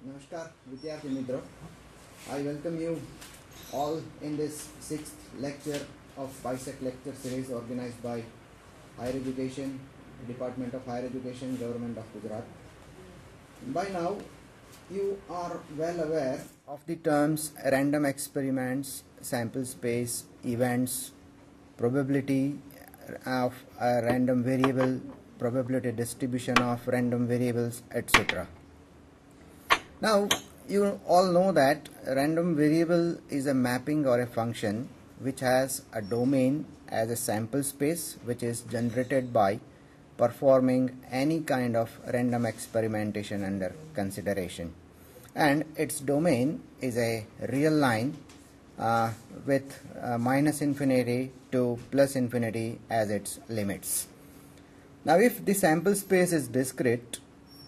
Namaskar, Vidyarthi Mitra. I welcome you all in this 6th lecture of BISEC lecture series organized by Higher Education, Department of Higher Education, Government of Gujarat. By now, you are well aware of the terms random experiments, sample space, events, probability of a random variable, probability distribution of random variables, etc. Now, you all know that a random variable is a mapping or a function which has a domain as a sample space which is generated by performing any kind of random experimentation under consideration, and its domain is a real line with minus infinity to plus infinity as its limits. Now, if the sample space is discrete,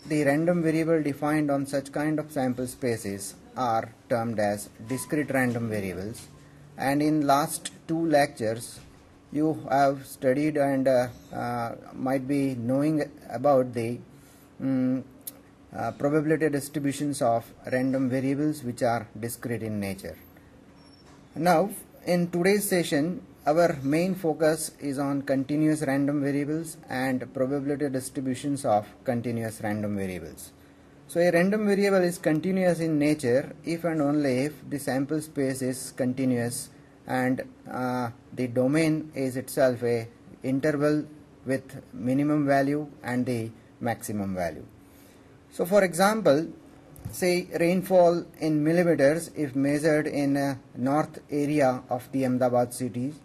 the random variable defined on such kind of sample spaces are termed as discrete random variables, and in last two lectures you have studied and might be knowing about the probability distributions of random variables which are discrete in nature. Now, in today's session, our main focus is on continuous random variables and probability distributions of continuous random variables. So, a random variable is continuous in nature if and only if the sample space is continuous and the domain is itself a interval with minimum value and the maximum value. So, for example, say rainfall in millimeters if measured in a north area of the Ahmedabad city,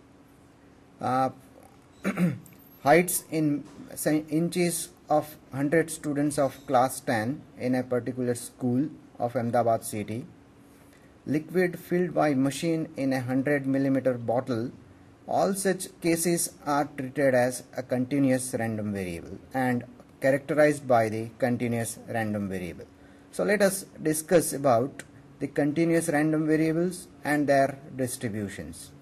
heights in inches of 100 students of class 10 in a particular school of Ahmedabad city, liquid filled by machine in a 100 millimeter bottle. All such cases are treated as a continuous random variable and characterized by the continuous random variable. So let us discuss about the continuous random variables and their distributions.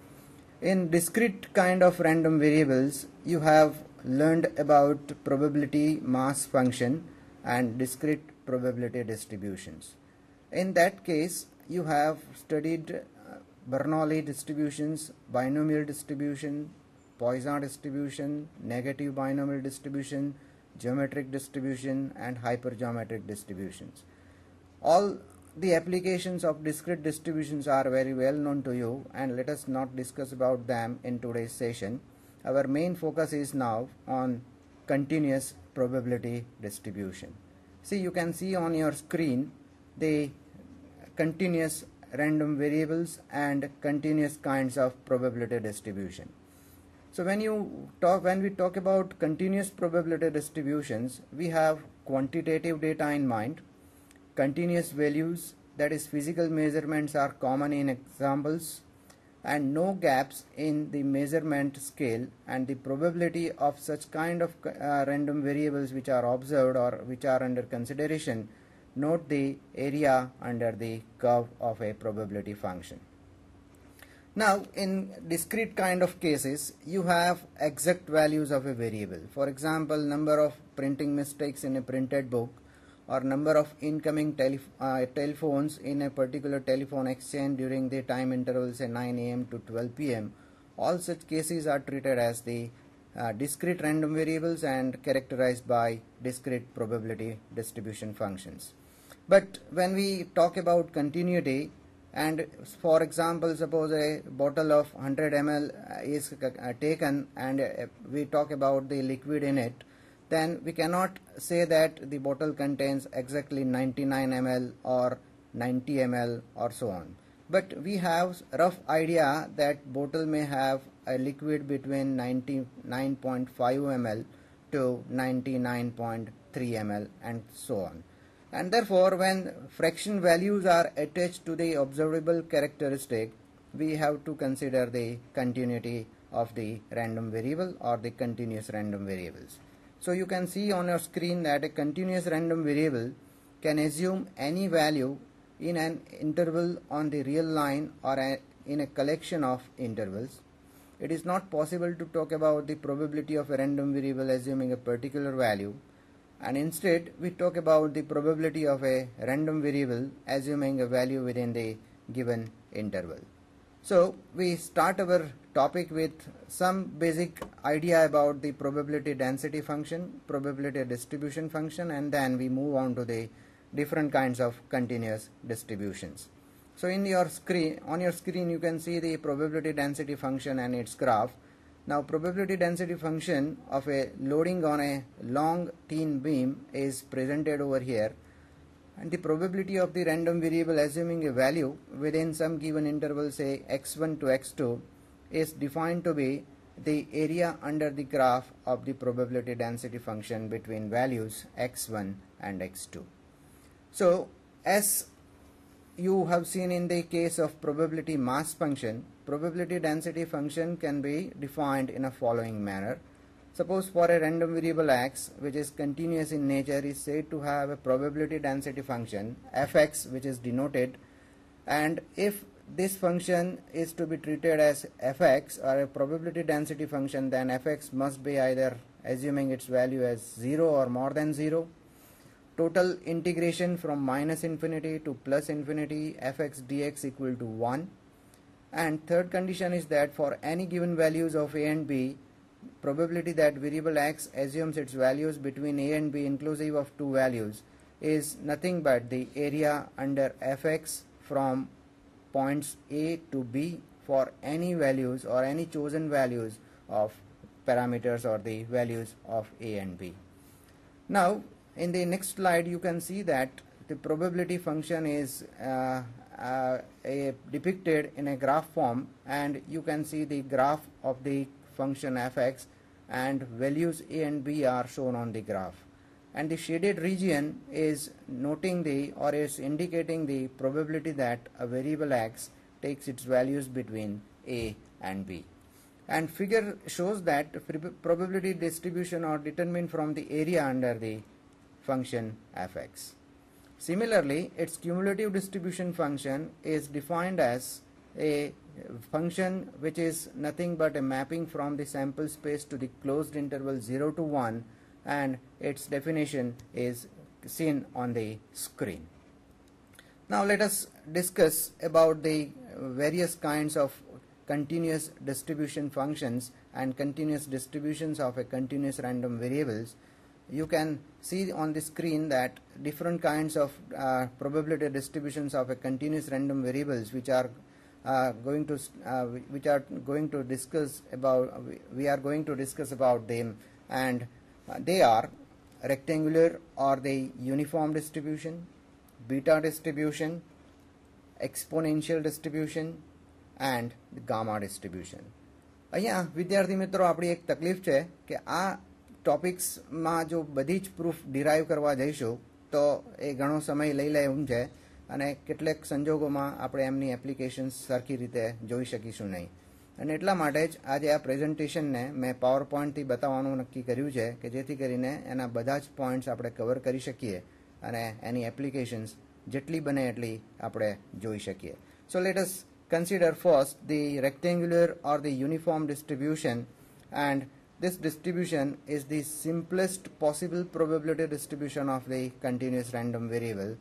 In discrete kind of random variables, you have learned about probability mass function and discrete probability distributions. In that case, you have studied Bernoulli distributions, binomial distribution, Poisson distribution, negative binomial distribution, geometric distribution, and hypergeometric distributions. All the applications of discrete distributions are very well known to you, and let us not discuss about them in today's session. Our main focus is now on continuous probability distribution. See, you can see on your screen the continuous random variables and continuous kinds of probability distribution. So when we talk about continuous probability distributions, we have quantitative data in mind. Continuous values, that is physical measurements, are common in examples, and no gaps in the measurement scale, and the probability of such kind of random variables which are observed or which are under consideration. Note the area under the curve of a probability function. Now, in discrete kind of cases, you have exact values of a variable. For example, number of printing mistakes in a printed book, or number of incoming telephones in a particular telephone exchange during the time intervals say 9 a.m. to 12 p.m. All such cases are treated as the discrete random variables and characterized by discrete probability distribution functions. But when we talk about continuity, and for example, suppose a bottle of 100 ml is taken and we talk about the liquid in it, then we cannot say that the bottle contains exactly 99 ml or 90 ml or so on. But we have rough idea that bottle may have a liquid between 99.5 ml to 99.3 ml and so on. And therefore, when fraction values are attached to the observable characteristic, we have to consider the continuity of the random variable or the continuous random variables. So you can see on your screen that a continuous random variable can assume any value in an interval on the real line or in a collection of intervals. It is not possible to talk about the probability of a random variable assuming a particular value, and instead we talk about the probability of a random variable assuming a value within the given interval. So we start our topic with some basic idea about the probability density function, probability distribution function, and then we move on to the different kinds of continuous distributions. So in your screen, on your screen you can see the probability density function and its graph. Now probability density function of a loading on a long thin beam is presented over here, and the probability of the random variable assuming a value within some given interval, say x1 to x2, is defined to be the area under the graph of the probability density function between values x1 and x2. So as you have seen in the case of probability mass function, probability density function can be defined in a following manner. Suppose for a random variable x which is continuous in nature is said to have a probability density function fx, which is denoted, and if this function is to be treated as fx or a probability density function, then fx must be either assuming its value as 0 or more than 0. Total integration from minus infinity to plus infinity fx dx equal to 1. And third condition is that for any given values of a and b, probability that variable x assumes its values between a and b inclusive of two values is nothing but the area under fx from points a to b for any values or any chosen values of parameters or the values of a and b. Now in the next slide you can see that the probability function is depicted in a graph form, and you can see the graph of the function fx and values a and b are shown on the graph, and the shaded region is noting the or is indicating the probability that a variable x takes its values between a and b. And figure shows that probability distribution are determined from the area under the function fx. Similarly, its cumulative distribution function is defined as a function which is nothing but a mapping from the sample space to the closed interval 0 to 1, and its definition is seen on the screen. Now let us discuss about the various kinds of continuous distribution functions and continuous distributions of a continuous random variables. You can see on the screen that different kinds of probability distributions of a continuous random variables which are going to discuss about them, and they are rectangular or the uniform distribution, beta distribution, exponential distribution, and the gamma distribution. અહીંયા વિદ્યાર્થી મિત્રો આપણી એક તકલીફ છે કે આ ટોપિક્સમાં જો બધી જ પ્રૂફ ડિરાઈવ કરવા જઈશું તો એ ઘણો સમય લઈ લે એમ છે, અને કેટલાક સંજોગોમાં આપણે એમની એપ્લિકેશન્સ સરખી રીતે જોઈ શકીશું નહીં. અને એટલા માટે જ આજે આ પ્રેઝન્ટેશનને મેં પાવર પોઈન્ટથી બતાવવાનું નક્કી કર્યું છે કે જેથી કરીને એના બધા જ પોઈન્ટ્સ આપણે કવર કરી શકીએ અને એની એપ્લિકેશન્સ જેટલી બને એટલી આપણે જોઈ શકીએ. So let us consider first the rectangular or the uniform distribution, and this distribution is the simplest possible probability distribution of the continuous random variable,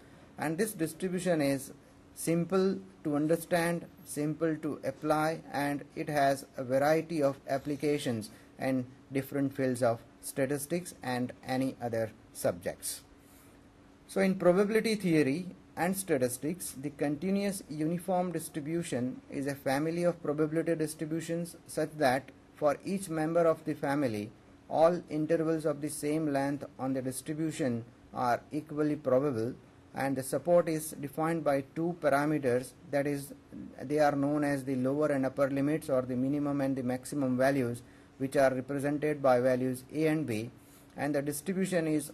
and this distribution is simple to understand, simple to apply, and it has a variety of applications in different fields of statistics and any other subjects. So in probability theory and statistics, the continuous uniform distribution is a family of probability distributions such that for each member of the family, all intervals of the same length on the distribution are equally probable, and the support is defined by two parameters, that is, they are known as the lower and upper limits or the minimum and the maximum values, which are represented by values a and b, and the distribution is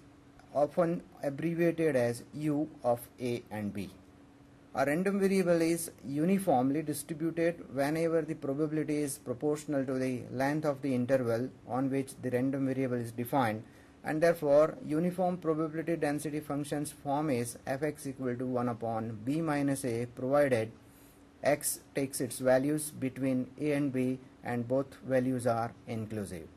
often abbreviated as U of A and B. A random variable is uniformly distributed whenever the probability is proportional to the length of the interval on which the random variable is defined, and therefore uniform probability density function's form is fx equal to 1 upon b minus a, provided x takes its values between a and b and both values are inclusive.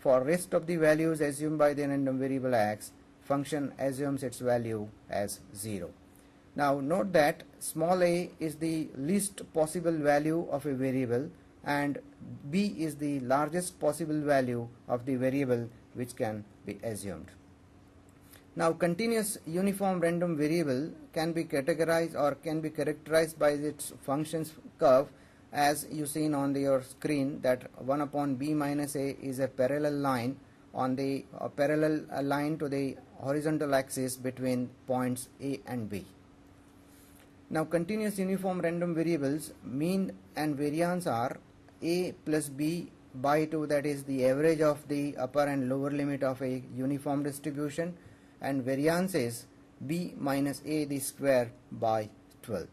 For rest of the values assumed by the random variable x, function assumes its value as 0. Now note that small a is the least possible value of a variable and b is the largest possible value of the variable which can be assumed. Now continuous uniform random variable can be categorized or can be characterized by its functions curve, as you seen on your screen, that 1 upon b minus a is a parallel line on the parallel line to the horizontal axis between points a and b. Now continuous uniform random variables mean and variance are a plus b by 2, that is the average of the upper and lower limit of a uniform distribution, and variance is b minus a the square by 12.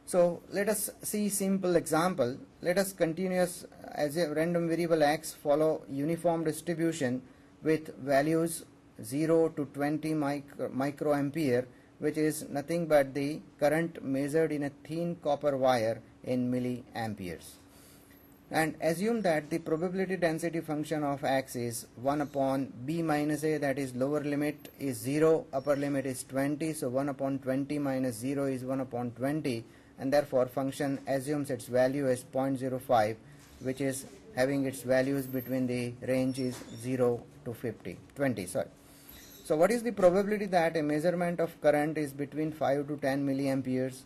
So let us see simple example. Let us continuous as a random variable x follow uniform distribution with values 0 to 20 microampere, which is nothing but the current measured in a thin copper wire in milliamperes. And assume that the probability density function of x is 1 upon b minus a, that is lower limit is 0, upper limit is 20, so 1 upon 20 minus 0 is 1 upon 20, and therefore function assumes its value as 0.05, which is having its values between the range is 0 to 20. So what is the probability that a measurement of current is between 5 to 10 milliamperes,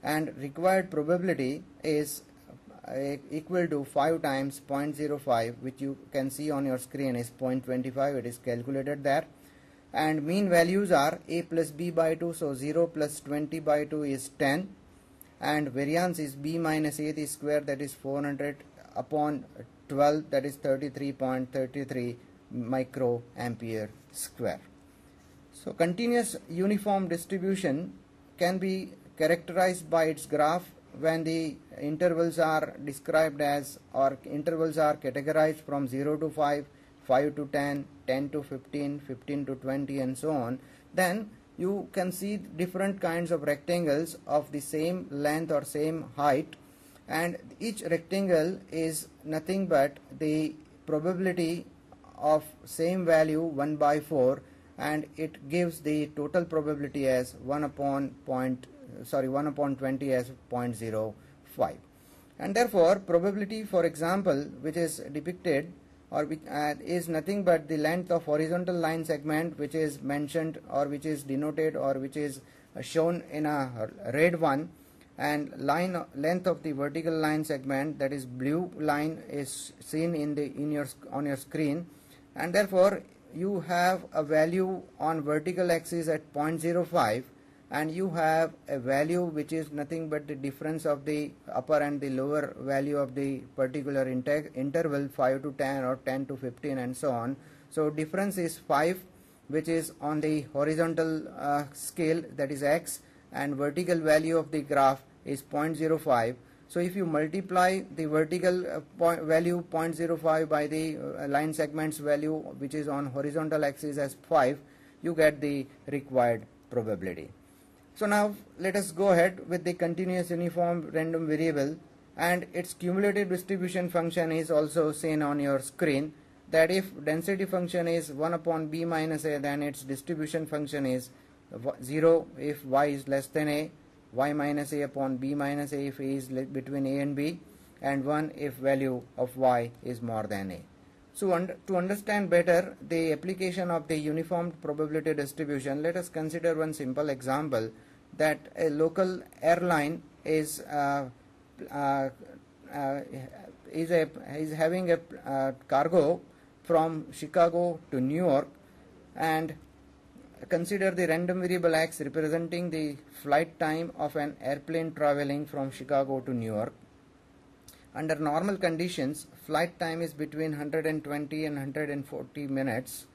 and required probability is equal to 5 times 0.05, which you can see on your screen is 0.25. It is calculated there, and mean values are a plus b by 2, so 0 plus 20 by 2 is 10, and variance is b minus a the square, that is 400 upon 12, that is 33.33 microampere square. So continuous uniform distribution can be characterized by its graph when the intervals are described as, or intervals are categorized from 0 to 5, 5 to 10, 10 to 15, 15 to 20, and so on. Then you can see different kinds of rectangles of the same length or same height, and each rectangle is nothing but the probability of same value 1 by 4, and it gives the total probability as 1 upon 20 as 0.05. And therefore probability, for example, which is depicted or which is nothing but the length of horizontal line segment, which is mentioned or which is denoted or which is shown in a red one, and length of the vertical line segment, that is blue line, is seen on your screen, and therefore you have a value on vertical axis at 0.05, and you have a value which is nothing but the difference of the upper and the lower value of the particular interval 5 to 10 or 10 to 15 and so on. So difference is 5, which is on the horizontal scale, that is x, and vertical value of the graph is 0.05. So if you multiply the vertical value 0.05 by the line segments value, which is on horizontal axis, as 5, you get the required probability. So now let us go ahead with the continuous uniform random variable, and its cumulative distribution function is also seen on your screen, that if density function is 1 upon b minus a, then its distribution function is 0 if y is less than a, y minus a upon b minus a if a is between a and b, and 1 if value of y is more than a. So to understand better the application of the uniform probability distribution, let us consider one simple example, that a local airline is having a cargo from Chicago to New York, and consider the random variable x representing the flight time of an airplane traveling from Chicago to New York. Under normal conditions, flight time is between 120 and 140 minutes.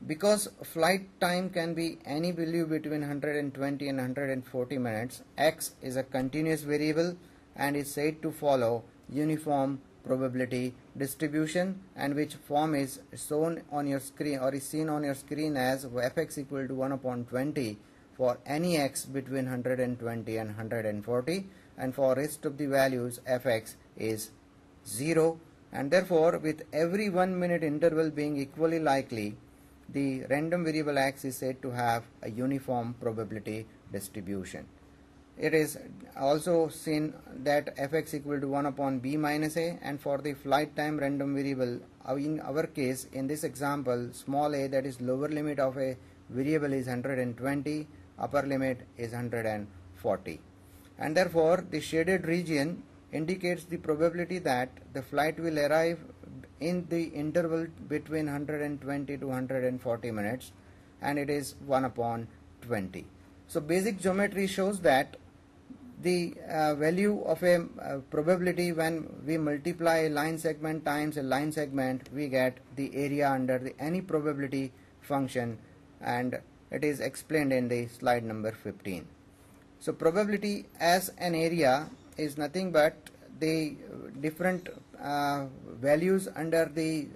Because flight time can be any value between 120 and 140 minutes, x is a continuous variable and is said to follow uniform probability distribution, and which form is shown on your screen or is seen on your screen as fx equal to 1 upon 20 for any x between 120 and 140, and for rest of the values fx is 0, and therefore with every 1 minute interval being equally likely, the random variable x is said to have a uniform probability distribution. It is also seen that fx equal to 1 upon b minus a, and for the flight time random variable, in our case in this example, small a, that is lower limit of a variable, is 120, upper limit is 140, and therefore the shaded region indicates the probability that the flight will arrive in the interval between 120 to 140 minutes, and it is 1 upon 20. So basic geometry shows that the value of a probability, when we multiply a line segment times a line segment, we get the area under any probability function, and it is explained in the slide number 15. So probability as an area is nothing but the different values under the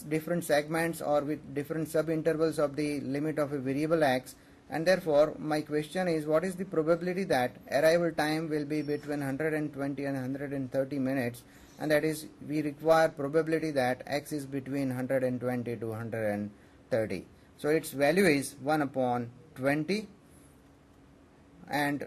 different segments or with different subintervals of the limit of a variable x, and therefore my question is, what is the probability that arrival time will be between 120 and 130 minutes, and that is we require probability that x is between 120 to 130. So its value is 1 upon 20, and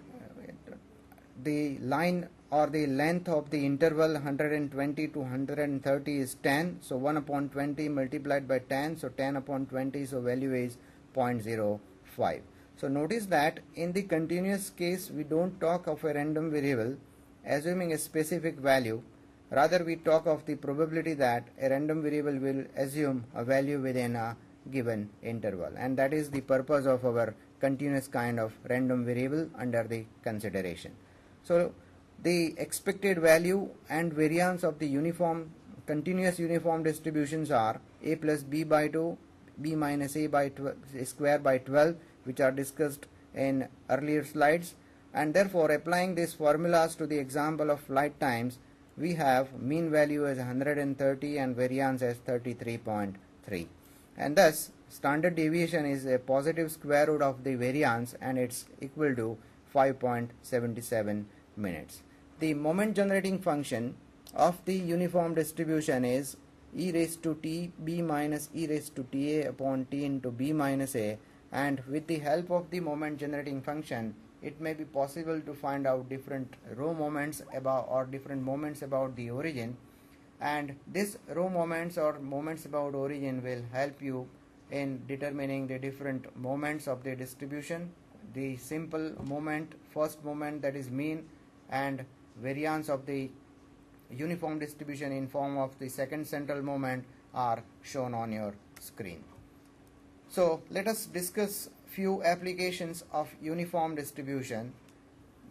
the line or the length of the interval 120 to 130 is 10, so 1 upon 20 multiplied by 10, so 10 upon 20, so value is 0.05. So notice that in the continuous case we don't talk of a random variable assuming a specific value, rather we talk of the probability that a random variable will assume a value within a given interval, and that is the purpose of our continuous kind of random variable under the consideration. So the expected value and variance of the continuous uniform distributions are a plus b by 2, b minus a by square by 12, which are discussed in earlier slides, and therefore applying these formulas to the example of flight times, we have mean value as 130 and variance as 33.3, and thus standard deviation is a positive square root of the variance, and it's equal to 5.77 minutes. The moment generating function of the uniform distribution is e raised to t b minus e raised to ta upon t into b minus a, and with the help of the moment generating function it may be possible to find out different row moments about or different moments about the origin, and this row moments or moments about origin will help you in determining the different moments of the distribution. The simple moment, first moment, that is mean, and variance of the uniform distribution in form of the second central moment are shown on your screen. So let us discuss few applications of uniform distribution.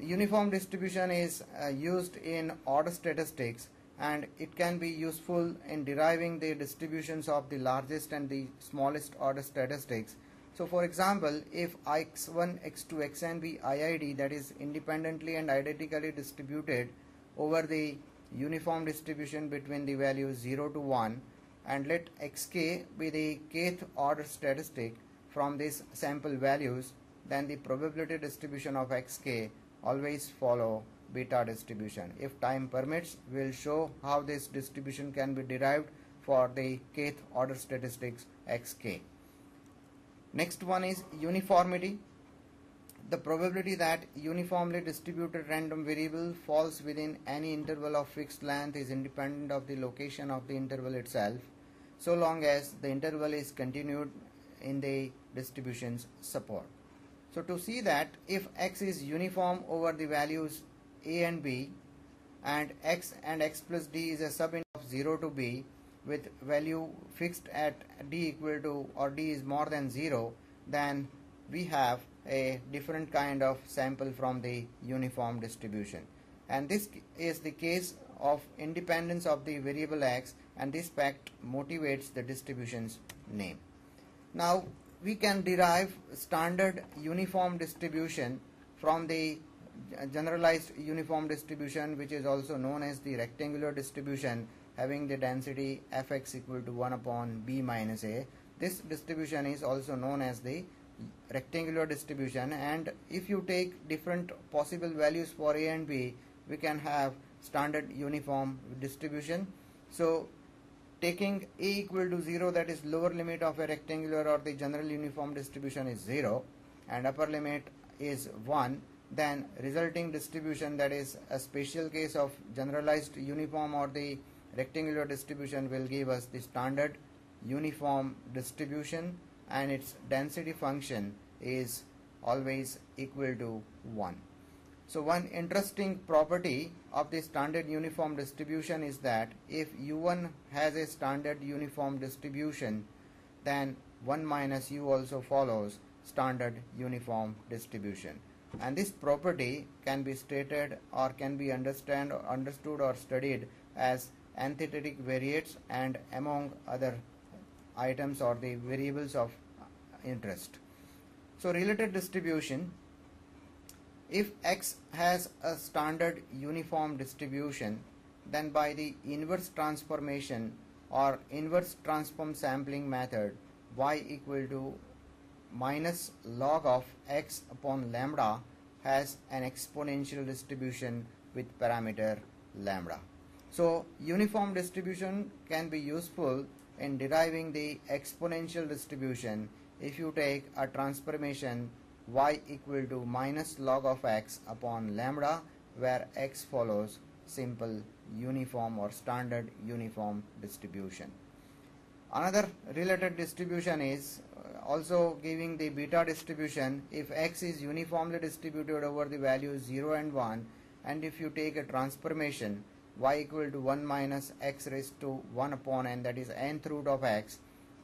Uniform distribution is used in order statistics, and it can be useful in deriving the distributions of the largest and the smallest order statistics. So for example, if x1, x2, xn be IID, that is independently and identically distributed over the uniform distribution between the values 0 to 1, and let xk be the kth order statistic from these sample values, then the probability distribution of xk always follow beta distribution. If time permits, we will show how this distribution can be derived for the kth order statistics xk. Next one is uniformity. The probability that uniformly distributed random variable falls within any interval of fixed length is independent of the location of the interval itself, so long as the interval is continued in the distribution's support. So to see that if x is uniform over the values a and b, and x plus d is a subinterval of 0 to b with value fixed at d equal to or d is more than 0, then we have a different kind of sample from the uniform distribution, and this is the case of independence of the variable x, and this fact motivates the distribution's name. Now we can derive standard uniform distribution from the generalized uniform distribution, which is also known as the rectangular distribution, having the density fx equal to 1 upon b minus a. This distribution is also known as the rectangular distribution, and if you take different possible values for a and b, we can have standard uniform distribution. So taking A equal to 0, that is lower limit of a rectangular or the general uniform distribution is 0 and upper limit is 1, then resulting distribution, that is a special case of generalized uniform or the rectangular distribution, will give us the standard uniform distribution, and its density function is always equal to 1. So one interesting property of the standard uniform distribution is that if U1 has a standard uniform distribution, then 1 minus U also follows standard uniform distribution. And this property can be stated or can be understood or studied as antithetic variates and among other items or the variables of interest. So related distribution, if X has a standard uniform distribution, then by the inverse transformation or inverse transform sampling method, Y equal to minus log of X upon lambda has an exponential distribution with parameter lambda. So uniform distribution can be useful in deriving the exponential distribution if you take a transformation Y equal to minus log of X upon lambda, where X follows simple uniform or standard uniform distribution. Another related distribution is also giving the beta distribution if X is uniformly distributed over the values 0 and 1, and if you take a transformation Y equal to 1 minus X raised to 1 upon n, that is nth root of X,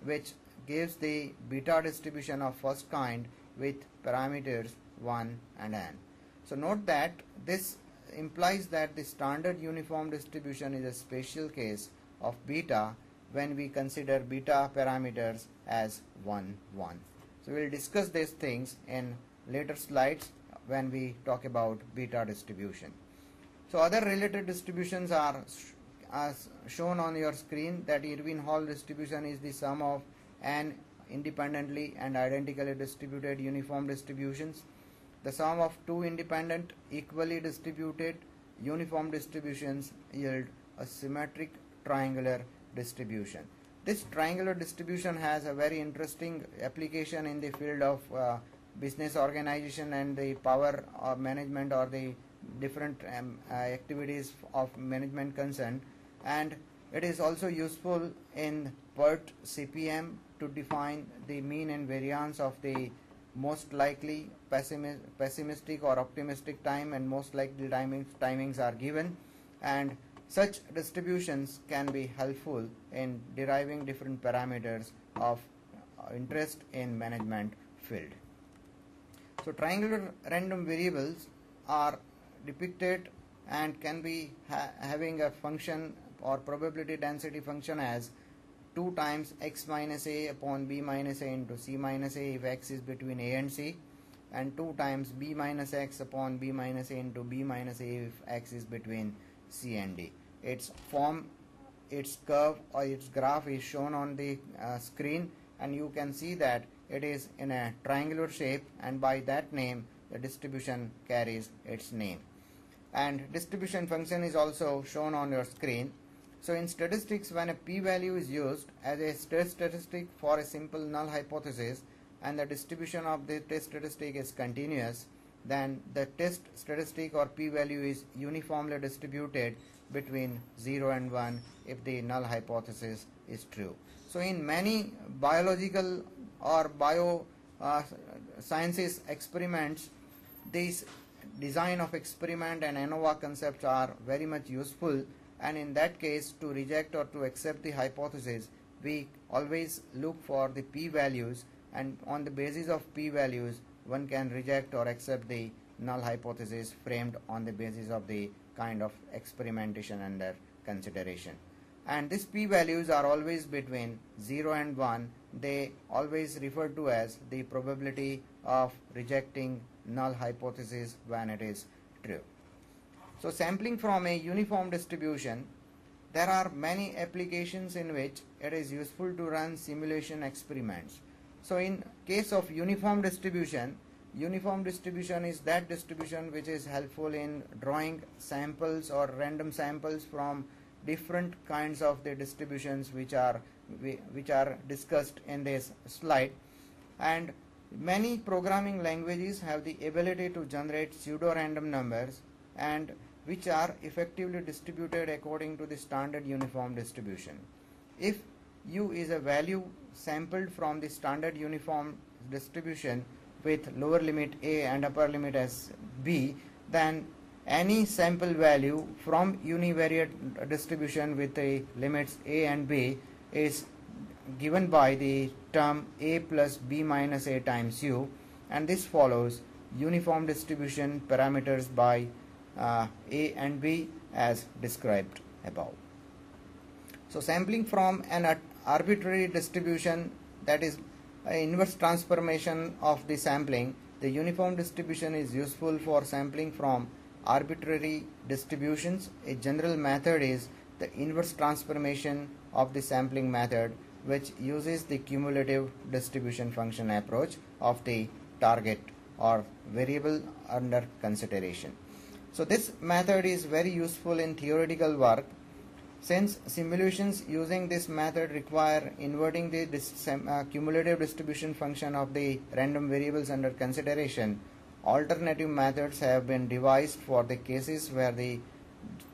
which gives the beta distribution of first kind with parameters 1 and n. So note that this implies that the standard uniform distribution is a special case of beta when we consider beta parameters as 1, 1. So we will discuss these things in later slides when we talk about beta distribution. So other related distributions are as shown on your screen, that Irwin Hall distribution is the sum of n independently and identically distributed uniform distributions. The sum of two independent equally distributed uniform distributions yield a symmetric triangular distribution. This triangular distribution has a very interesting application in the field of business organization and the power of management or the different activities of management concerned, and it is also useful in PERT CPM to define the mean and variance of the most likely pessimistic or optimistic time, and most likely timings are given, and such distributions can be helpful in deriving different parameters of interest in management field. So triangular random variables are depicted and can be having a function or probability density function as 2 times x minus a upon b minus a into c minus a if x is between a and c, and 2 times b minus x upon b minus a into b minus a if x is between c and d. Its form, its curve or its graph is shown on the screen, and you can see that it is in a triangular shape, and by that name the distribution carries its name. And distribution function is also shown on your screen. So in statistics, when a p-value is used as a test statistic for a simple null hypothesis and the distribution of the test statistic is continuous, then the test statistic or p-value is uniformly distributed between 0 and 1 if the null hypothesis is true. So in many biological or bio sciences experiments, these design of experiment and ANOVA concepts are very much useful, and in that case, to reject or to accept the hypothesis, we always look for the p-values, and on the basis of p-values one can reject or accept the null hypothesis framed on the basis of the kind of experimentation under consideration. And these p-values are always between 0 and 1. They always refer to as the probability of rejecting null hypothesis when it is true. So sampling from a uniform distribution, there are many applications in which it is useful to run simulation experiments. So in case of uniform distribution is that distribution which is helpful in drawing samples or random samples from different kinds of the distributions which are discussed in this slide. And many programming languages have the ability to generate pseudo-random numbers and which are effectively distributed according to the standard uniform distribution. If U is a value sampled from the standard uniform distribution with lower limit A and upper limit as B, then any sample value from univariate distribution with the limits A and B is given by the term A plus B minus A times U, and this follows uniform distribution parameters by A and B as described above. So sampling from an arbitrary distribution, that is inverse transformation of the sampling, the uniform distribution is useful for sampling from arbitrary distributions. A general method is the inverse transformation of the sampling method, which uses the cumulative distribution function approach of the target or variable under consideration. So this method is very useful in theoretical work. Since simulations using this method require inverting the cumulative distribution function of the random variables under consideration, alternative methods have been devised for the cases where the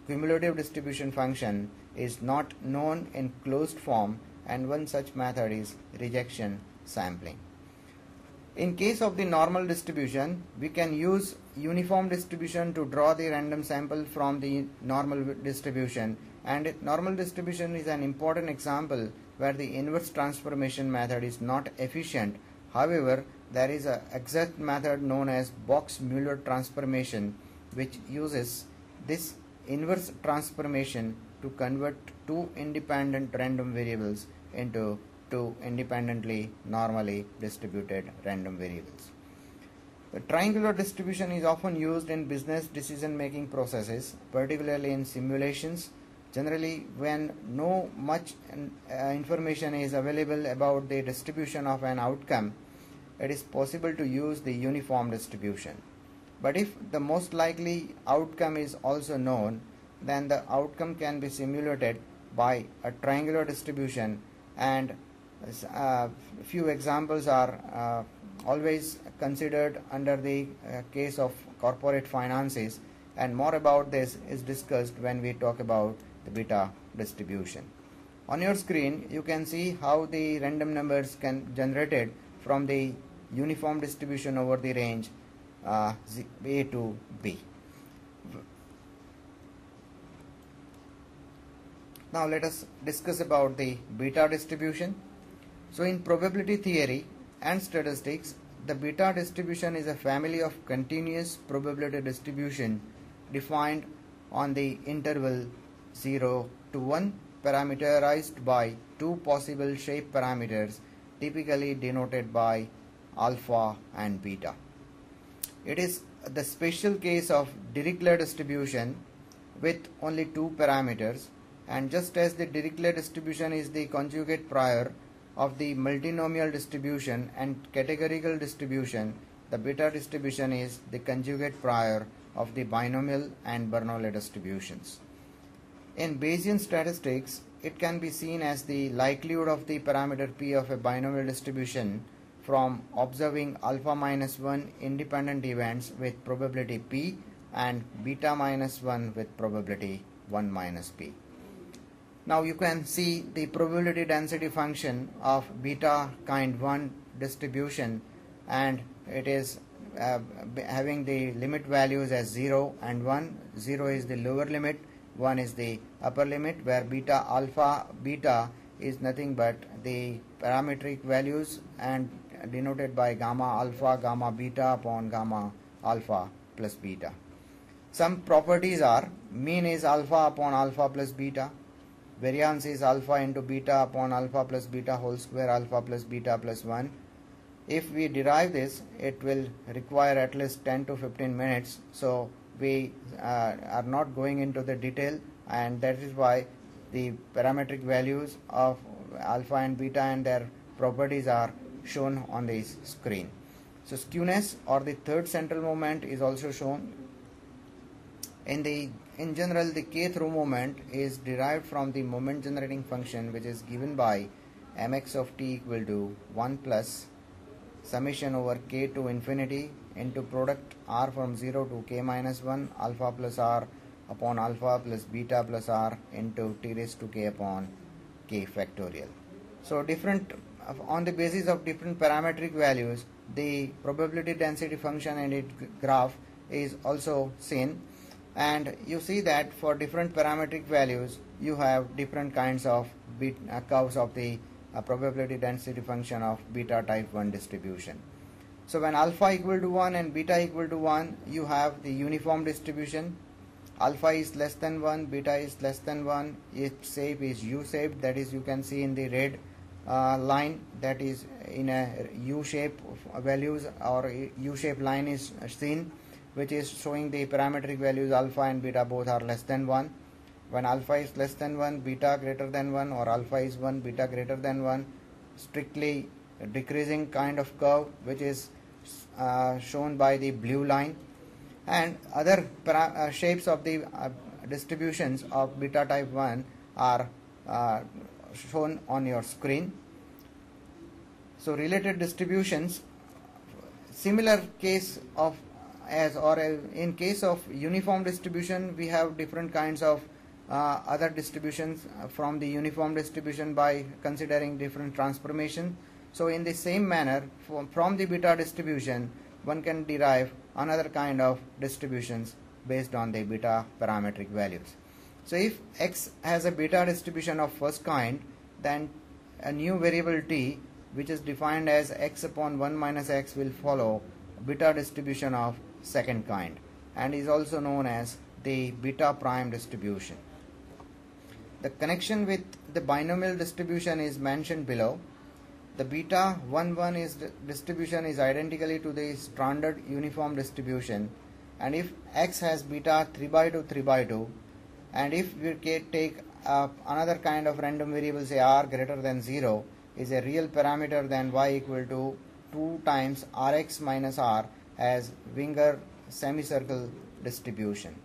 cumulative distribution function is not known in closed form, and one such method is rejection sampling. In case of the normal distribution, we can use uniform distribution to draw the random sample from the normal distribution, and normal distribution is an important example where the inverse transformation method is not efficient. However, there is an exact method known as Box-Muller transformation, which uses this inverse transformation to convert two independent random variables into two independently normally distributed random variables. The triangular distribution is often used in business decision-making processes, particularly in simulations. Generally, when no much information is available about the distribution of an outcome, it is possible to use the uniform distribution. But if the most likely outcome is also known, then the outcome can be simulated by a triangular distribution, and few examples are always considered under the case of corporate finances, and more about this is discussed when we talk about the beta distribution. On your screen you can see how the random numbers can generated from the uniform distribution over the range A to B. Now let us discuss about the beta distribution. So in probability theory and statistics, the beta distribution is a family of continuous probability distribution defined on the interval 0 to 1, parameterized by two possible shape parameters, typically denoted by alpha and beta. It is the special case of Dirichlet distribution with only two parameters, and just as the Dirichlet distribution is the conjugate prior of the multinomial distribution and categorical distribution, the beta distribution is the conjugate prior of the binomial and Bernoulli distributions. In Bayesian statistics, it can be seen as the likelihood of the parameter p of a binomial distribution from observing alpha minus 1 independent events with probability p and beta minus 1 with probability 1 minus p. Now you can see the probability density function of beta kind 1 distribution, and it is having the limit values as 0 and 1. 0 is the lower limit, 1 is the upper limit, where beta alpha beta is nothing but the parametric values and denoted by gamma alpha gamma beta upon gamma alpha plus beta. Some properties are: mean is alpha upon alpha plus beta, variance is alpha into beta upon alpha plus beta whole square alpha plus beta plus 1. If we derive this, it will require at least 10 to 15 minutes, so we are not going into the detail, and that is why the parametric values of alpha and beta and their properties are shown on this screen. So skewness or the third central moment is also shown. In general, the k through moment is derived from the moment generating function, which is given by mx of t equal to 1 plus summation over k to infinity into product r from 0 to k minus 1 alpha plus r upon alpha plus beta plus r into t raised to k upon k factorial. So different on the basis of different parametric values, the probability density function and its graph is also seen, and you see that for different parametric values you have different kinds of curves of the probability density function of beta type 1 distribution. So when alpha equal to 1 and beta equal to 1, you have the uniform distribution. Alpha is less than 1, beta is less than 1, its shape is U-shaped, that is you can see in the red line, that is in a U-shape values, or U-shaped line is seen, which is showing the parametric values alpha and beta both are less than 1. When alpha is less than 1, beta greater than 1, or alpha is 1, beta greater than 1, strictly decreasing kind of curve, which is shown by the blue line. And other shapes of the distributions of beta type 1 are shown on your screen. So related distributions, similar case of in case of uniform distribution, we have different kinds of other distributions from the uniform distribution by considering different transformation. So in the same manner, from the beta distribution, one can derive another kind of distributions based on the beta parametric values. So if x has a beta distribution of first kind, then a new variable t, which is defined as x upon 1 minus x, will follow beta distribution of second kind and is also known as the beta prime distribution. The connection with the binomial distribution is mentioned below. The beta 1 1 distribution is identically to the standard uniform distribution, and if x has beta 3 by 2 3 by 2, and if we take another kind of random variable, say r greater than 0 is a real parameter, then y equal to 2 times rx minus r as Wiener semicircle distribution.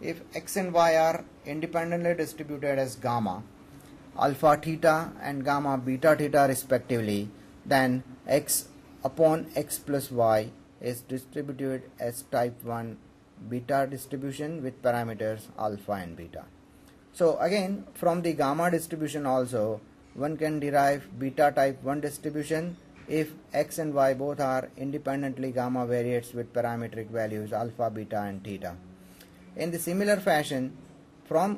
If x and y are independently distributed as gamma alpha theta and gamma beta theta respectively, then x upon x plus y is distributed as type 1 beta distribution with parameters alpha and beta. So again, from the gamma distribution also one can derive beta type 1 distribution if x and y both are independently gamma variates with parametric values alpha, beta and theta. In the similar fashion, from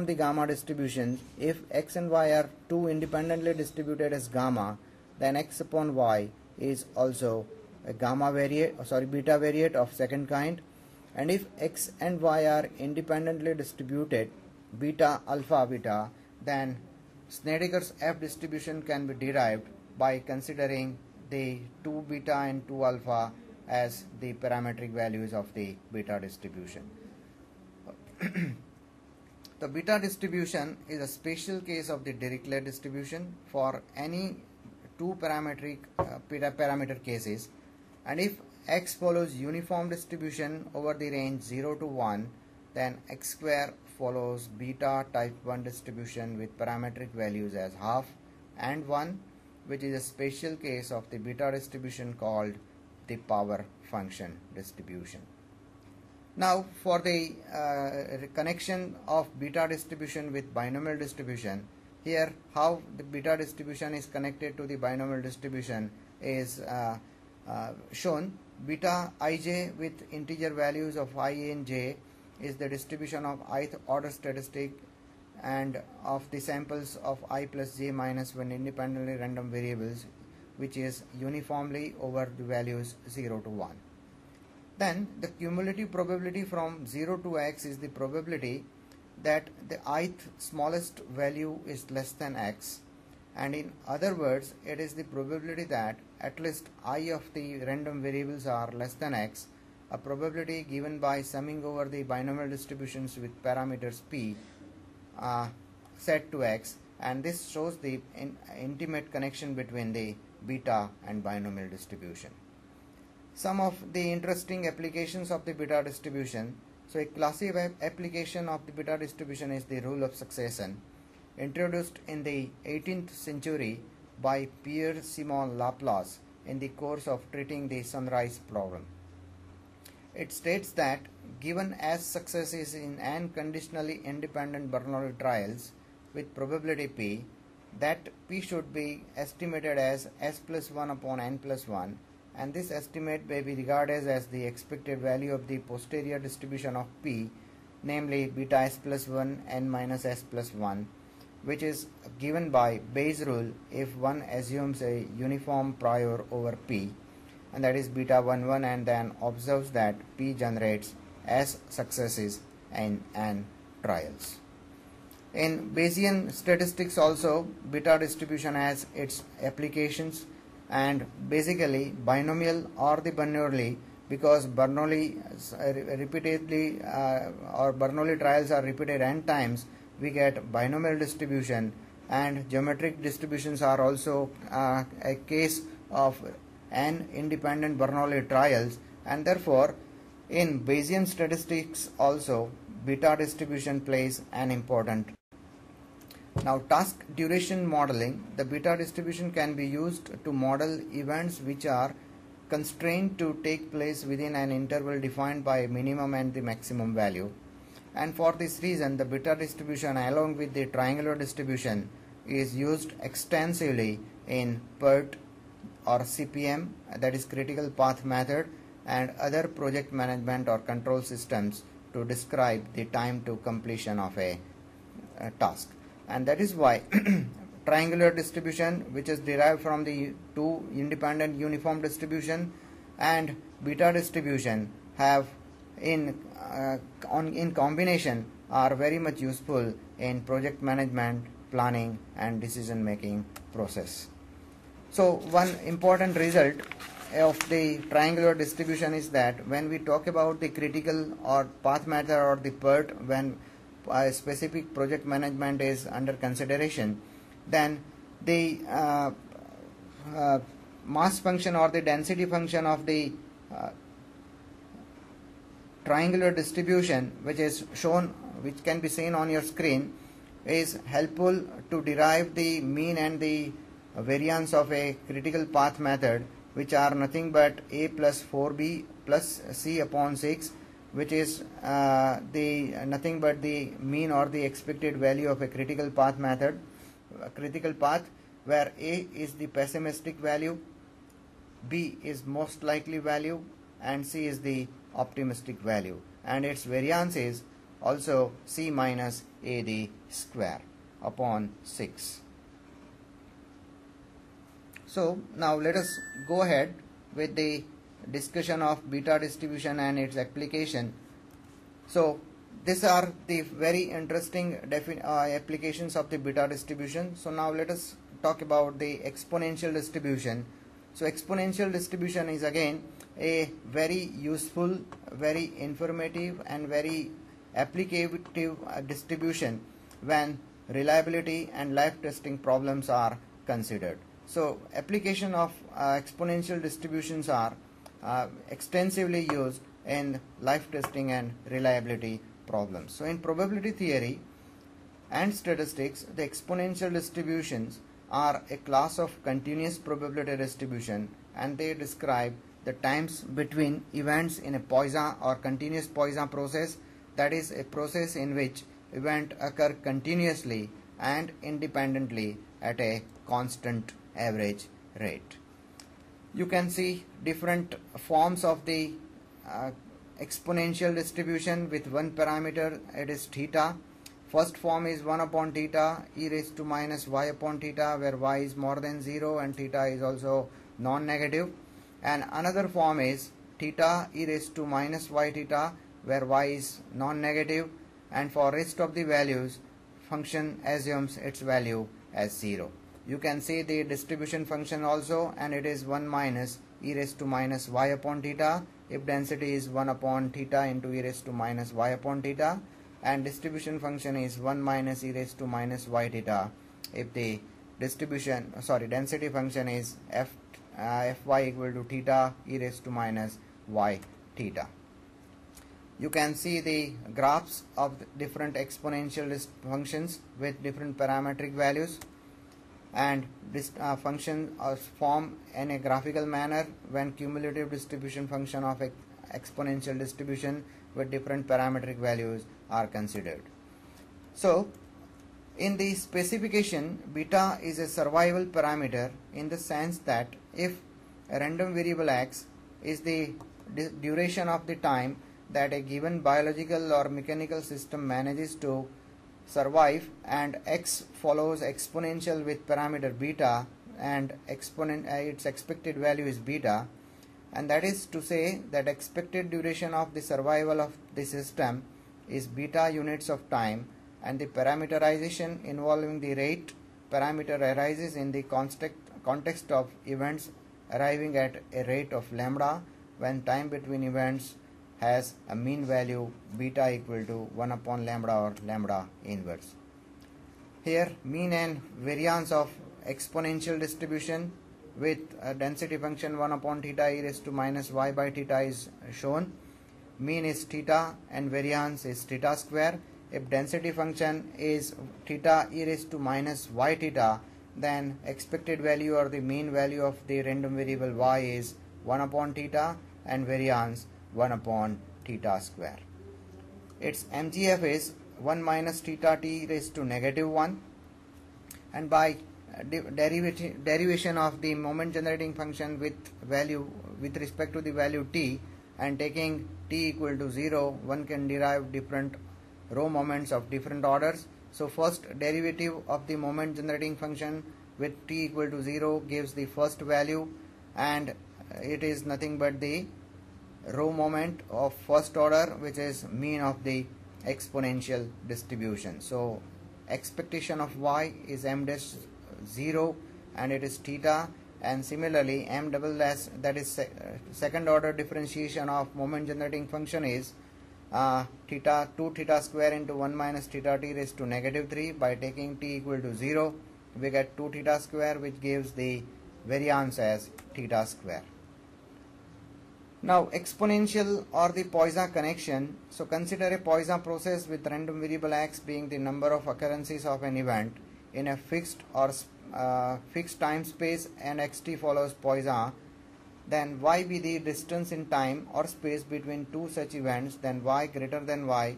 the gamma distribution, if x and y are two independently distributed as gamma, then x upon y is also a beta variate of second kind, and if x and y are independently distributed beta alpha beta, then Snedeker's F distribution can be derived by considering the 2 beta and 2 alpha as the parametric values of the beta distribution. The beta distribution is a special case of the Dirichlet distribution for any two parameter cases, and if x follows uniform distribution over the range 0 to 1, then x square follows beta type 1 distribution with parametric values as half and 1, which is a special case of the beta distribution called the power function distribution. Now for the connection of beta distribution with binomial distribution, here how the beta distribution is connected to the binomial distribution is shown. Beta ij with integer values of I and j is the distribution of ith order statistic and of the samples of I plus j minus 1 independently random variables, which is uniformly over the values 0 to 1. Then the cumulative probability from 0 to x is the probability that the ith smallest value is less than x, and in other words it is the probability that at least I of the random variables are less than x, a probability given by summing over the binomial distributions with parameters p set to x, and this shows the intimate connection between the beta and binomial distribution. Some of the interesting applications of the beta distribution. So a classic application of the beta distribution is the rule of succession, introduced in the 18th century by Pierre-Simon Laplace in the course of treating the sunrise problem. It states that given S successes in n conditionally independent Bernoulli trials with probability p, that p should be estimated as s plus 1 upon n plus 1, and this estimate may be regarded as the expected value of the posterior distribution of p, namely beta s plus 1 n minus s plus 1, which is given by Bayes' rule if one assumes a uniform prior over p, and that is beta 1 1, and then observes that p generates s successes in n trials. In Bayesian statistics also, beta distribution has its applications, and basically binomial or the Bernoulli, because Bernoulli repeatedly or Bernoulli trials are repeated n times, we get binomial distribution, and geometric distributions are also a case of n independent Bernoulli trials, and therefore in Bayesian statistics also beta distribution plays an important. Now, task duration modeling, the beta distribution can be used to model events which are constrained to take place within an interval defined by minimum and the maximum value. And for this reason, the beta distribution along with the triangular distribution is used extensively in PERT or CPM, that is critical path method, and other project management or control systems to describe the time to completion of a task. And that is why triangular distribution, which is derived from the two independent uniform distribution, and beta distribution have in combination are very much useful in project management, planning and decision making process. So one important result of the triangular distribution is that when we talk about the critical or path method or the PERT, when a specific project management is under consideration, then the mass function or the density function of the triangular distribution, which is shown, which can be seen on your screen, is helpful to derive the mean and the variance of a critical path method, which are nothing but a plus 4b plus c upon 6, which is nothing but the mean or the expected value of a critical path method, critical path, where a is the pessimistic value, b is most likely value, and c is the optimistic value, and its variance is also c minus a the square upon 6. So now let us go ahead with the discussion of beta distribution and its application. So these are the very interesting applications of the beta distribution. So now let us talk about the exponential distribution. So exponential distribution is again a very useful, very informative and very applicative distribution when reliability and life testing problems are considered. So application of exponential distributions are extensively used in life testing and reliability problems. So in probability theory and statistics, the exponential distributions are a class of continuous probability distribution, and they describe the times between events in a Poisson or continuous Poisson process, that is a process in which events occur continuously and independently at a constant average rate. You can see different forms of the exponential distribution with one parameter, it is theta. First form is 1 upon theta e raised to minus y upon theta, where y is more than 0 and theta is also non-negative. And another form is theta e raised to minus y theta, where y is non-negative, and for rest of the values function assumes its value as 0. You can see the distribution function also, and it is 1 minus e raised to minus y upon theta if density is 1 upon theta into e raised to minus y upon theta, and distribution function is 1 minus e raised to minus y theta if the density function is fy equal to theta e raised to minus y theta. You can see the graphs of the different exponential functions with different parametric values, and this function are formed in a graphical manner when cumulative distribution function of exponential distribution with different parametric values are considered. So in the specification, beta is a survival parameter in the sense that if a random variable x is the duration of the time that a given biological or mechanical system manages to survive, and x follows exponential with parameter beta, and its expected value is beta, and that is to say that expected duration of the survival of the system is beta units of time, and the parameterization involving the rate parameter arises in the context of events arriving at a rate of lambda when time between events has a mean value beta equal to 1 upon lambda or lambda inverse. Here mean and variance of exponential distribution with a density function 1 upon theta e raised to minus y by theta is shown. Mean is theta and variance is theta square. If density function is theta e raised to minus y theta, then expected value or the mean value of the random variable y is 1 upon theta and variance 1 upon theta square. Its MGF is 1 minus theta t raised to negative 1, and by derivation of the moment generating function with value with respect to the value t and taking t equal to 0, one can derive different row moments of different orders. So first derivative of the moment generating function with t equal to 0 gives the first value, and it is nothing but the row moment of first order, which is mean of the exponential distribution. So expectation of y is m dash 0 and it is theta, and similarly m double dash, that is second order differentiation of moment generating function is theta 2 theta square into 1 minus theta t raised to negative 3. By taking t equal to 0, we get 2 theta square, which gives the variance as theta square. Now exponential or the Poisson connection. So consider a Poisson process with random variable x being the number of occurrences of an event in a fixed or fixed time space, and xt follows Poisson. Then y be the distance in time or space between two such events, then y greater than y,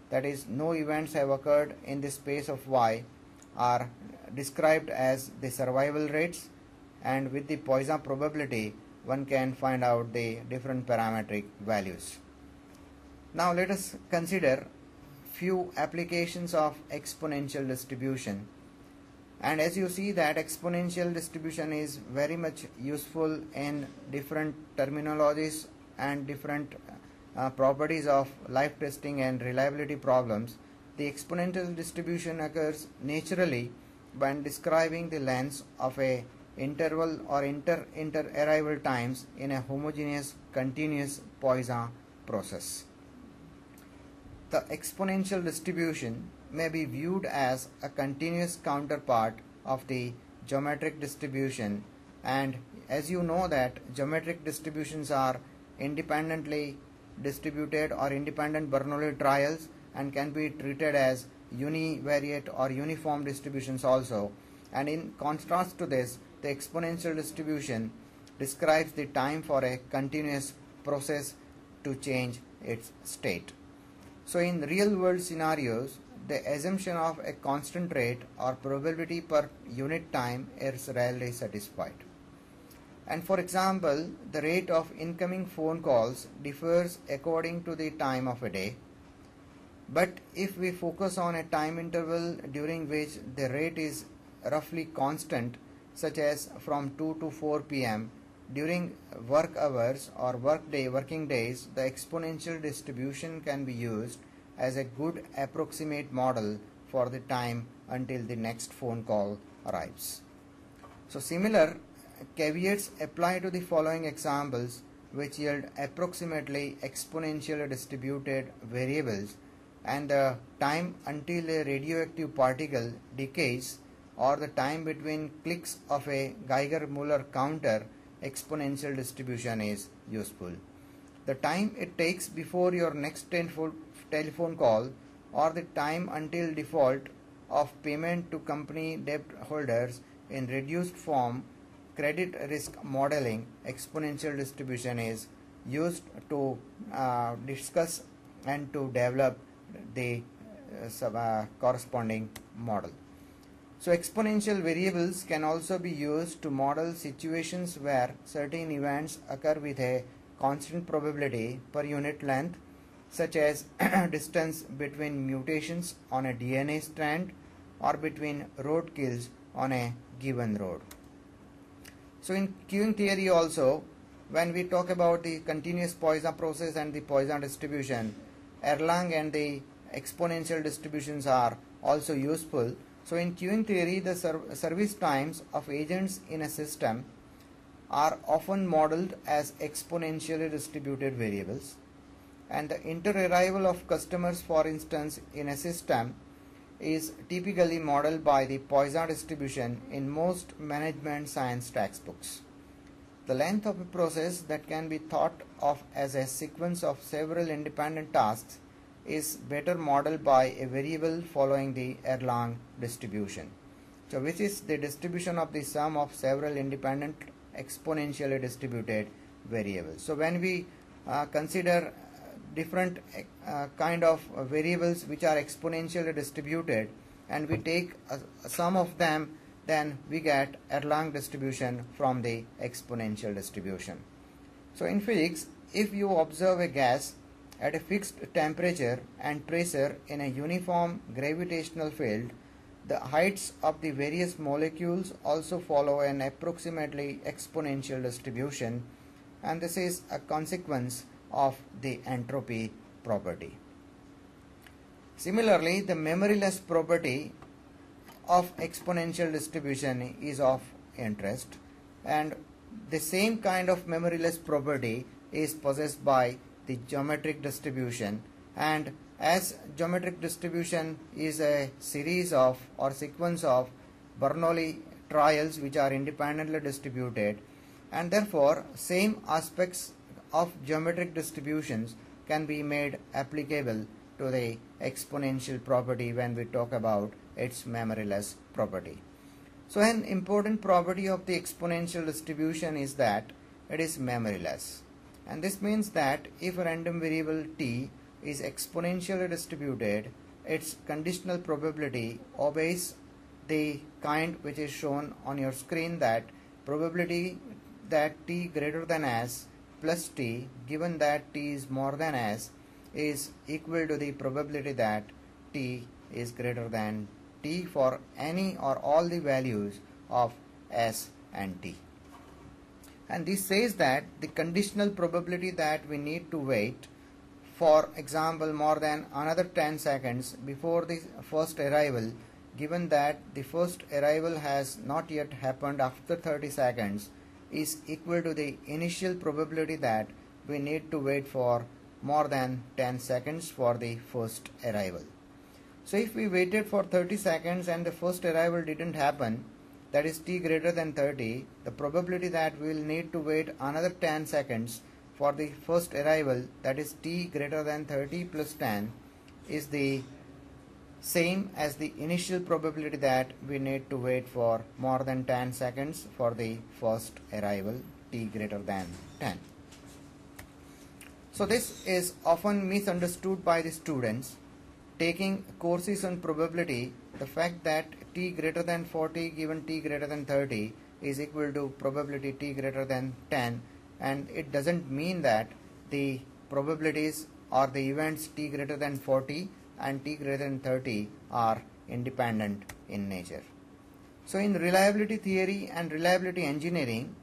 that is no events have occurred in the space of y, are described as the survival rates, and with the Poisson probability one can find out the different parametric values. Now let us consider few applications of exponential distribution. And as you see that exponential distribution is very much useful in different terminologies and different properties of life testing and reliability problems. The exponential distribution occurs naturally when describing the lengths of a interval or inter-arrival times in a homogeneous continuous Poisson process. The exponential distribution may be viewed as a continuous counterpart of the geometric distribution, and as you know that geometric distributions are independently distributed or independent Bernoulli trials and can be treated as univariate or uniform distributions also, and in contrast to this, the exponential distribution describes the time for a continuous process to change its state. So in real world scenarios, the assumption of a constant rate or probability per unit time is rarely satisfied. And for example, the rate of incoming phone calls differs according to the time of a day. But if we focus on a time interval during which the rate is roughly constant, such as from 2 to 4 p.m. during work hours or working days, the exponential distribution can be used as a good approximate model for the time until the next phone call arrives. So similar caveats apply to the following examples, which yield approximately exponentially distributed variables, and the time until a radioactive particle decays or the time between clicks of a Geiger-Müller counter exponential distribution is useful. the time it takes before your next telephone call, or the time until default of payment to company debt holders in reduced form credit risk modeling exponential distribution is used to discuss and to develop the corresponding model. So exponential variables can also be used to model situations where certain events occur with a constant probability per unit length, such as distance between mutations on a DNA strand or between road kills on a given road. So in queuing theory also, when we talk about the continuous Poisson process and the Poisson distribution, Erlang and the exponential distributions are also useful. So in queuing theory, the service times of agents in a system are often modeled as exponentially distributed variables, and the inter-arrival of customers, for instance, in a system is typically modeled by the Poisson distribution in most management science textbooks. The length of a process that can be thought of as a sequence of several independent tasks is better modeled by a variable following the Erlang distribution, so which is the distribution of the sum of several independent exponentially distributed variables. So when we consider different kind of variables which are exponentially distributed and we take a sum of them, then we get Erlang distribution from the exponential distribution. So in physics, if you observe a gas at a fixed temperature and pressure in a uniform gravitational field, the heights of the various molecules also follow an approximately exponential distribution, and this is a consequence of the entropy property. Similarly, the memoryless property of exponential distribution is of interest, and the same kind of memoryless property is possessed by the geometric distribution. And as geometric distribution is a series of or sequence of Bernoulli trials which are independently distributed, and therefore same aspects of geometric distributions can be made applicable to the exponential property when we talk about its memoryless property. So an important property of the exponential distribution is that it is memoryless, and this means that if a random variable t is exponentially distributed, its conditional probability obeys the kind which is shown on your screen, that probability that t greater than s plus t given that t is more than s is equal to the probability that t is greater than t for any or all the values of s and t. And this says that the conditional probability that we need to wait, for example, more than another 10 seconds before the first arrival, given that the first arrival has not yet happened after 30 seconds, is equal to the initial probability that we need to wait for more than 10 seconds for the first arrival. So if we waited for 30 seconds and the first arrival didn't happen, that is t greater than 30, the probability that we will need to wait another 10 seconds for the first arrival, that is t greater than 30 plus 10, is the same as the initial probability that we need to wait for more than 10 seconds for the first arrival, t greater than 10. So this is often misunderstood by the students taking courses on probability. The fact that t greater than 40 given t greater than 30 is equal to probability t greater than 10, and it doesn't mean that the probabilities or the events t greater than 40 and t greater than 30 are independent in nature. So in reliability theory and reliability engineering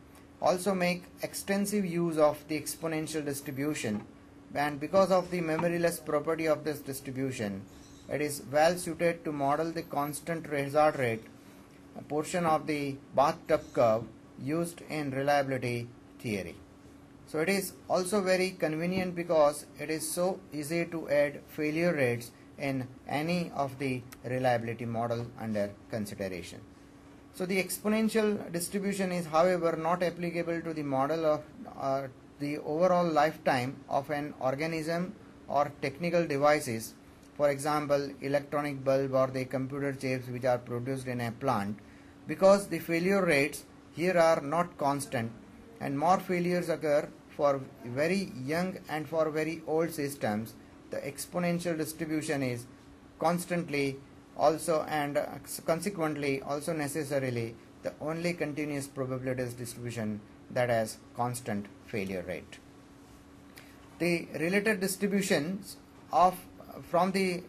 also make extensive use of the exponential distribution, and because of the memoryless property of this distribution, it is well suited to model the constant hazard rate portion of the bathtub curve used in reliability theory. So it is also very convenient because it is so easy to add failure rates in any of the reliability model under consideration. So the exponential distribution is, however, not applicable to the model of the overall lifetime of an organism or technical devices, for example electronic bulb or the computer chips which are produced in a plant, because the failure rates here are not constant and more failures occur for very young and for very old systems. The exponential distribution is constantly also and consequently also necessarily the only continuous probabilities distribution that has constant failure rate. The related distributions of from the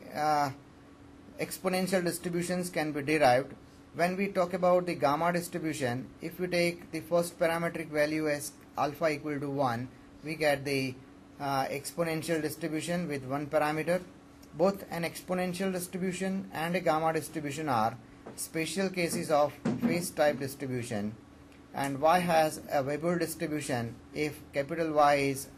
exponential distributions can be derived. When we talk about the gamma distribution, if we take the first parametric value as alpha equal to 1, we get the exponential distribution with one parameter. Both an exponential distribution and a gamma distribution are special cases of phase type distribution, and Y has a Weibull distribution if capital Y is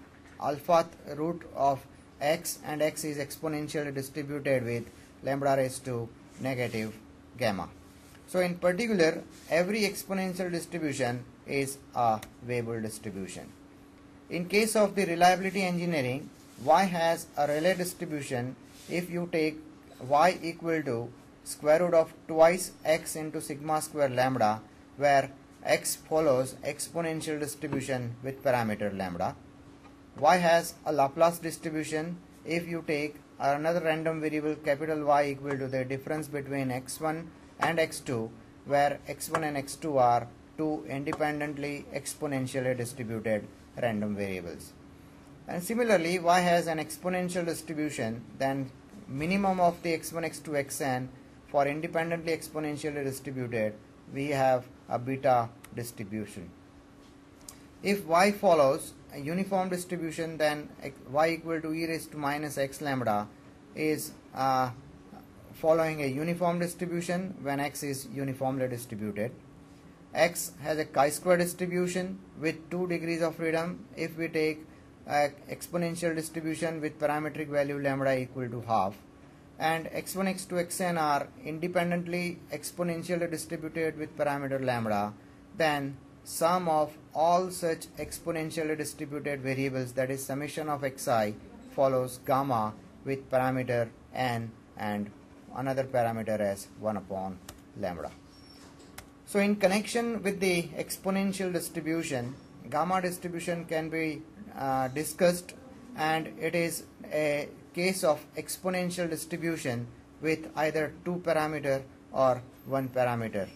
alpha root of x and x is exponentially distributed with lambda raised to negative gamma. So in particular, every exponential distribution is a Weibull distribution. In case of the reliability engineering, Y has a Rayleigh distribution if you take Y equal to square root of twice x into sigma square lambda, where x follows exponential distribution with parameter lambda. Y has a Laplace distribution if you take another random variable capital Y equal to the difference between x1 and x2, where x1 and x2 are two independently exponentially distributed random variables. And similarly, Y has an exponential distribution, then minimum of the x1, x2, xn for independently exponentially distributed, we have a beta distribution. If Y follows a uniform distribution, then Y equal to e raised to minus x lambda is following a uniform distribution when x is uniformly distributed. X has a chi-square distribution with 2 degrees of freedom if we take exponential distribution with parametric value lambda equal to half, and x1, x2, xn are independently exponentially distributed with parameter lambda, then sum of all such exponentially distributed variables, that is summation of xi, follows gamma with parameter n and another parameter as 1 upon lambda. So in connection with the exponential distribution, gamma distribution can be discussed, and it is a case of exponential distribution with either 2 parameter or 1 parameter.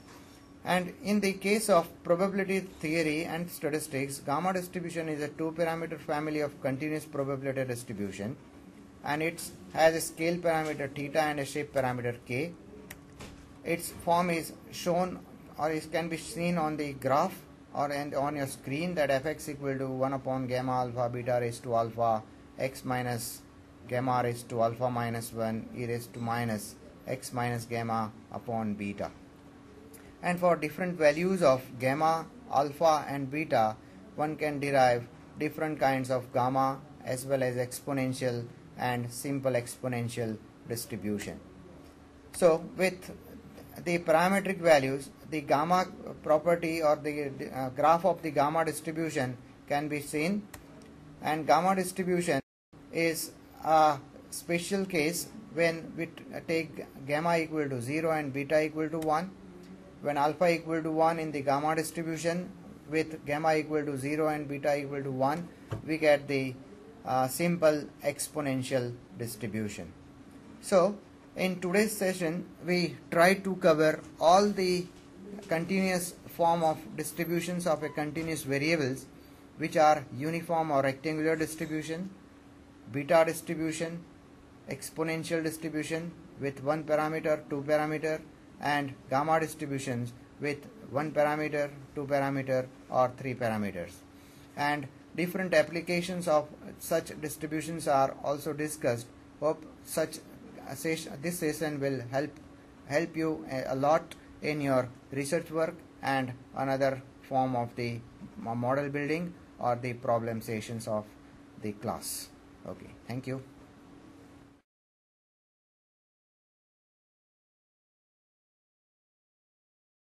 And in the case of probability theory and statistics, gamma distribution is a 2 parameter family of continuous probability distribution, and it has a scale parameter theta and a shape parameter k. Its form is shown, or it can be seen on the graph or on your screen, that fx equal to 1 upon gamma alpha beta raised to alpha x minus gamma raised to alpha minus 1 e raised to minus x minus gamma upon beta. And for different values of gamma, alpha and beta, one can derive different kinds of gamma as well as exponential and simple exponential distribution. So with the parametric values, the gamma property or the graph of the gamma distribution can be seen, and gamma distribution is a special case when we take gamma equal to 0 and beta equal to 1. When alpha equal to 1 in the gamma distribution with gamma equal to 0 and beta equal to 1, we get the simple exponential distribution. So in today's session, we try to cover all the continuous form of distributions of a continuous variables, which are uniform or rectangular distribution, beta distribution, exponential distribution with 1 parameter, 2 parameter, and gamma distributions with 1 parameter, 2 parameter, or 3 parameters. And different applications of such distributions are also discussed. Hope this session will help you a lot in your research work and another form of the model building or the problem sessions of the class. Okay, thank you.